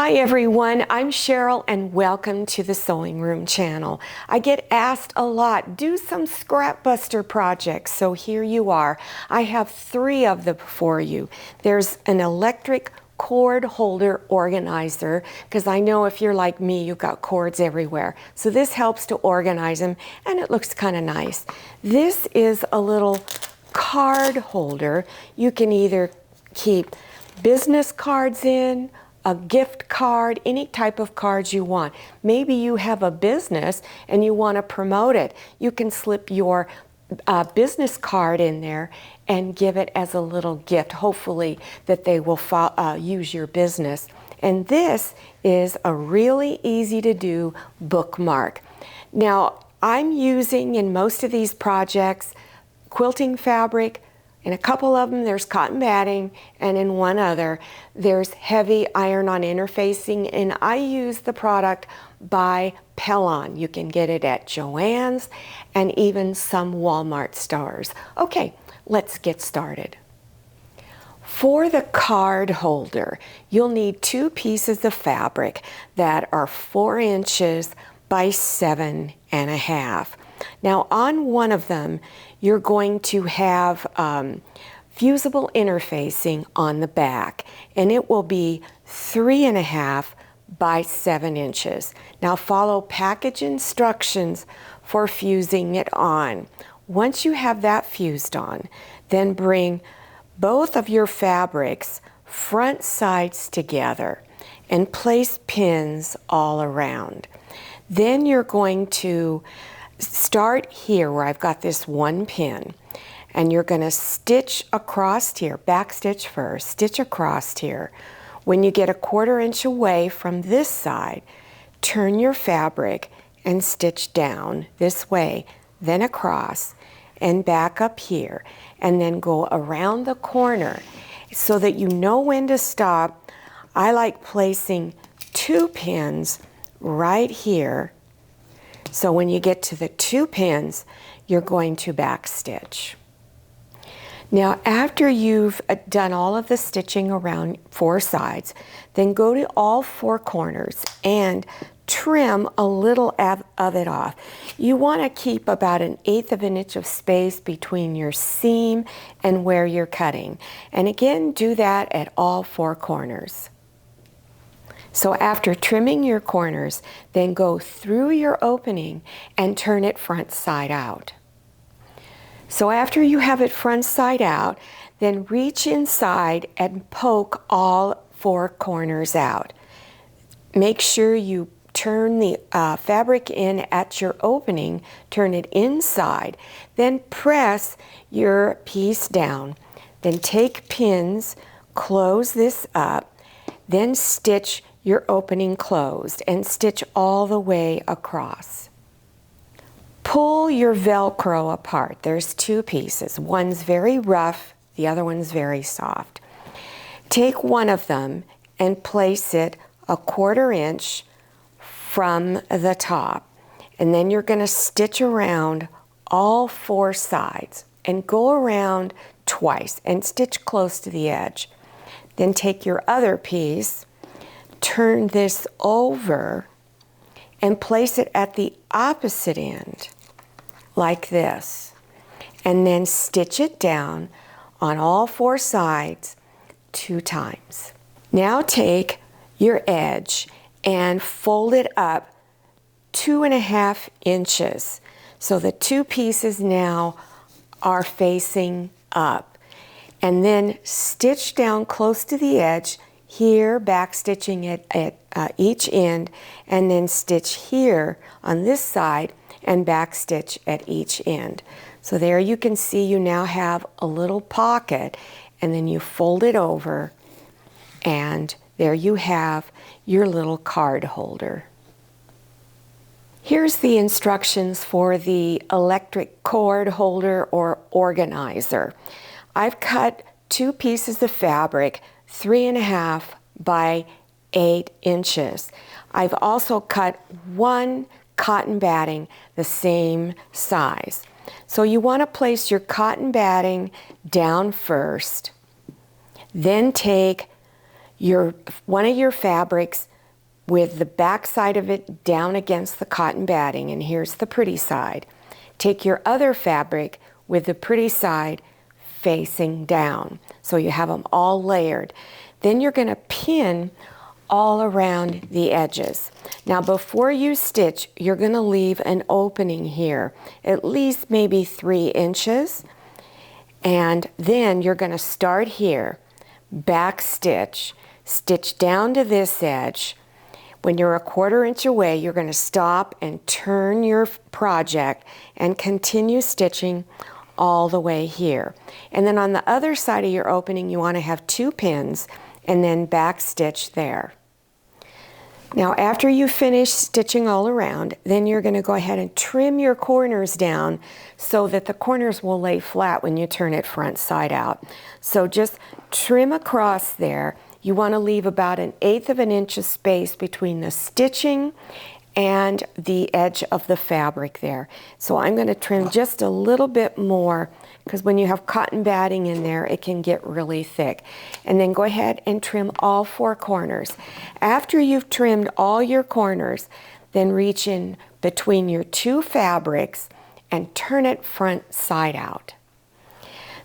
Hi everyone, I'm Cheryl and welcome to the Sewing Room channel. I get asked a lot, do some scrap buster projects, so here you are. I have 3 of them for you. There's an electric cord holder organizer, because I know if you're like me, you've got cords everywhere. So this helps to organize them and it looks kind of nice. This is a little card holder. You can either keep business cards in, a gift card, any type of cards you want. Maybe you have a business and you want to promote it. You can slip your business card in there and give it as a little gift, hopefully that they will use your business. And this is a really easy to do bookmark. Now, I'm using in most of these projects quilting fabric. In a couple of them, there's cotton batting, and in one other, there's heavy iron-on interfacing, and I use the product by Pellon. You can get it at Joann's and even some Walmart stores. Okay, let's get started. For the card holder, you'll need 2 pieces of fabric that are 4 inches by 7.5. Now on one of them, you're going to have fusible interfacing on the back, and it will be 3.5 by 7 inches. Now follow package instructions for fusing it on. Once you have that fused on, then bring both of your fabrics front sides together and place pins all around. Then you're going to start here where I've got this 1 pin, and you're going to stitch across here, back stitch first, stitch across here. When you get a 1/4 inch away from this side, turn your fabric and stitch down this way, then across and back up here, and then go around the corner so that you know when to stop. I like placing 2 pins right here. So when you get to the 2 pins, you're going to back stitch. Now after you've done all of the stitching around 4 sides, then go to all 4 corners and trim a little of it off. You want to keep about 1/8 of an inch of space between your seam and where you're cutting. And again, do that at all 4 corners. So after trimming your corners, then go through your opening and turn it front side out. So after you have it front side out, then reach inside and poke all 4 corners out. Make sure you turn the fabric in at your opening, turn it inside, then press your piece down. Then take pins, close this up, then stitch your opening closed and stitch all the way across. Pull your Velcro apart. There's 2 pieces. One's very rough, the other one's very soft. Take one of them and place it 1/4 inch from the top. And then you're going to stitch around all 4 sides and go around twice and stitch close to the edge. Then take your other piece, turn this over and place it at the opposite end like this, and then stitch it down on all 4 sides 2 times. Now take your edge and fold it up 2.5 inches so the 2 pieces now are facing up, and then stitch down close to the edge here, back stitching it at each end, and then stitch here on this side and back stitch at each end. So there you can see you now have a little pocket, and then you fold it over, and there you have your little card holder. Here's the instructions for the electric cord holder or organizer. I've cut 2 pieces of fabric 3.5 by 8 inches. I've also cut 1 cotton batting the same size. So you want to place your cotton batting down first, then take one of your fabrics with the back side of it down against the cotton batting, and here's the pretty side. Take your other fabric with the pretty side facing down, so you have them all layered. Then you're going to pin all around the edges. Now before you stitch, you're going to leave an opening here, at least maybe 3 inches, and then you're going to start here, back stitch, stitch down to this edge. When you're a 1/4 inch away, you're going to stop and turn your project and continue stitching all the way here. And then on the other side of your opening, you want to have 2 pins and then back stitch there. Now after you finish stitching all around, then you're going to go ahead and trim your corners down so that the corners will lay flat when you turn it front side out. So just trim across there. You want to leave about 1/8 of an inch of space between the stitching and the edge of the fabric there. So I'm going to trim just a little bit more, because when you have cotton batting in there, it can get really thick. And then go ahead and trim all 4 corners. After you've trimmed all your corners, then reach in between your 2 fabrics and turn it front side out.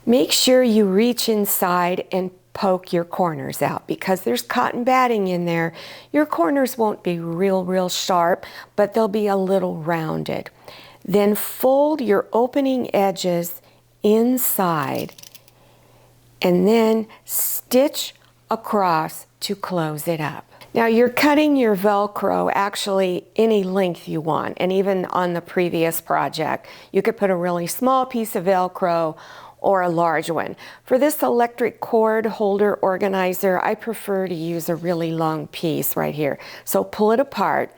Make sure you reach inside and poke your corners out, because there's cotton batting in there. Your corners won't be real sharp, but they'll be a little rounded. Then fold your opening edges inside and then stitch across to close it up. Now you're cutting your Velcro actually any length you want, and even on the previous project you could put a really small piece of Velcro or a large one. For this electric cord holder organizer, I prefer to use a really long piece right here. So pull it apart,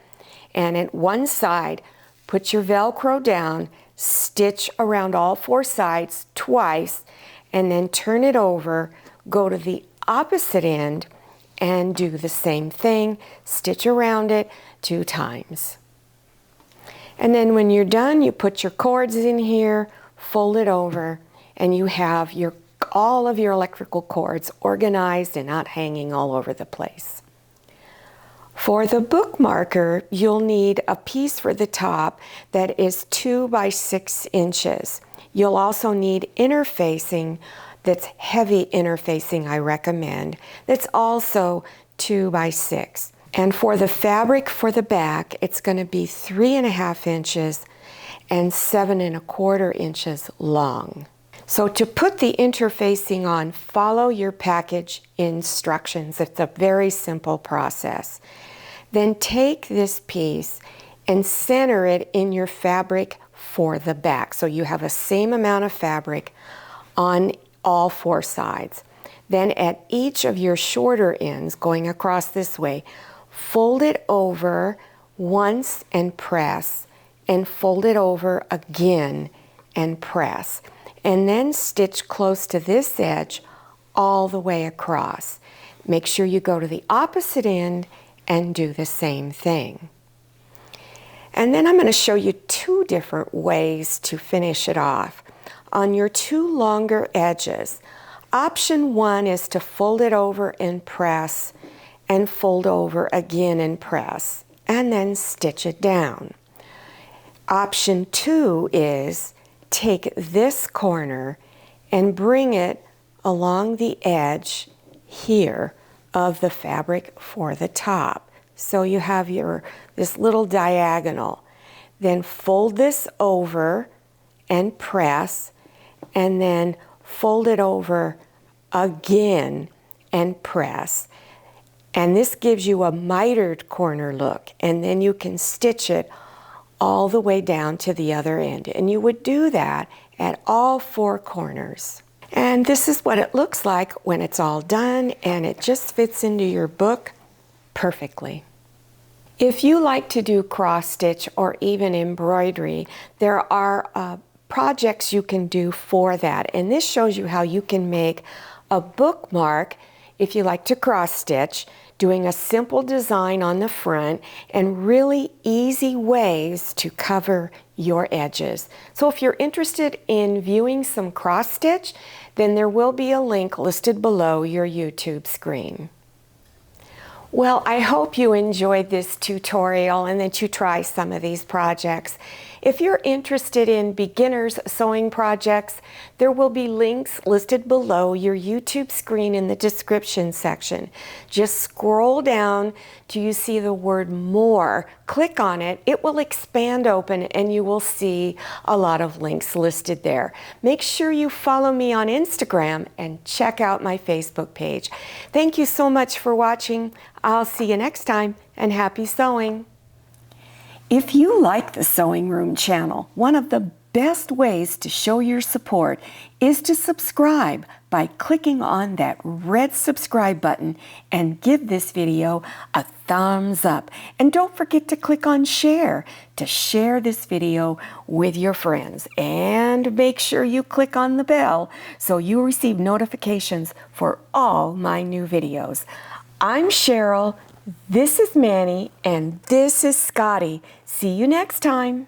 and at one side, put your Velcro down, stitch around all 4 sides twice, and then turn it over, go to the opposite end, and do the same thing, stitch around it 2 times. And then when you're done, you put your cords in here, fold it over, and you have all of your electrical cords organized and not hanging all over the place. For the bookmarker, you'll need a piece for the top that is 2 by 6 inches. You'll also need interfacing, that's heavy interfacing I recommend, that's also 2 by 6. And for the fabric for the back, it's going to be 3.5 inches and 7.25 inches long. So to put the interfacing on, follow your package instructions. It's a very simple process. Then take this piece and center it in your fabric for the back. So you have the same amount of fabric on all 4 sides. Then at each of your shorter ends, going across this way, fold it over once and press, and fold it over again and press. And then stitch close to this edge all the way across. Make sure you go to the opposite end and do the same thing. And then I'm going to show you 2 different ways to finish it off. On your 2 longer edges, option 1 is to fold it over and press, and fold over again and press, and then stitch it down. Option 2 is take this corner and bring it along the edge here of the fabric for the top. So you have this little diagonal. Then fold this over and press, and then fold it over again and press. And this gives you a mitered corner look, and then you can stitch it all the way down to the other end. And you would do that at all 4 corners. And this is what it looks like when it's all done, and it just fits into your book perfectly. If you like to do cross stitch or even embroidery, there are projects you can do for that. And this shows you how you can make a bookmark if you like to cross stitch, doing a simple design on the front and really easy ways to cover your edges. So if you're interested in viewing some cross stitch, then there will be a link listed below your YouTube screen. Well, I hope you enjoyed this tutorial and that you try some of these projects. If you're interested in beginners sewing projects, there will be links listed below your YouTube screen in the description section. Just scroll down till you see the word more. Click on it. It will expand open and you will see a lot of links listed there. Make sure you follow me on Instagram and check out my Facebook page. Thank you so much for watching. I'll see you next time, and happy sewing. If you like the Sewing Room channel, one of the best ways to show your support is to subscribe by clicking on that red subscribe button and give this video a thumbs up. And don't forget to click on share to share this video with your friends. And make sure you click on the bell so you receive notifications for all my new videos. I'm Cheryl, this is Manny, and this is Scotty. See you next time.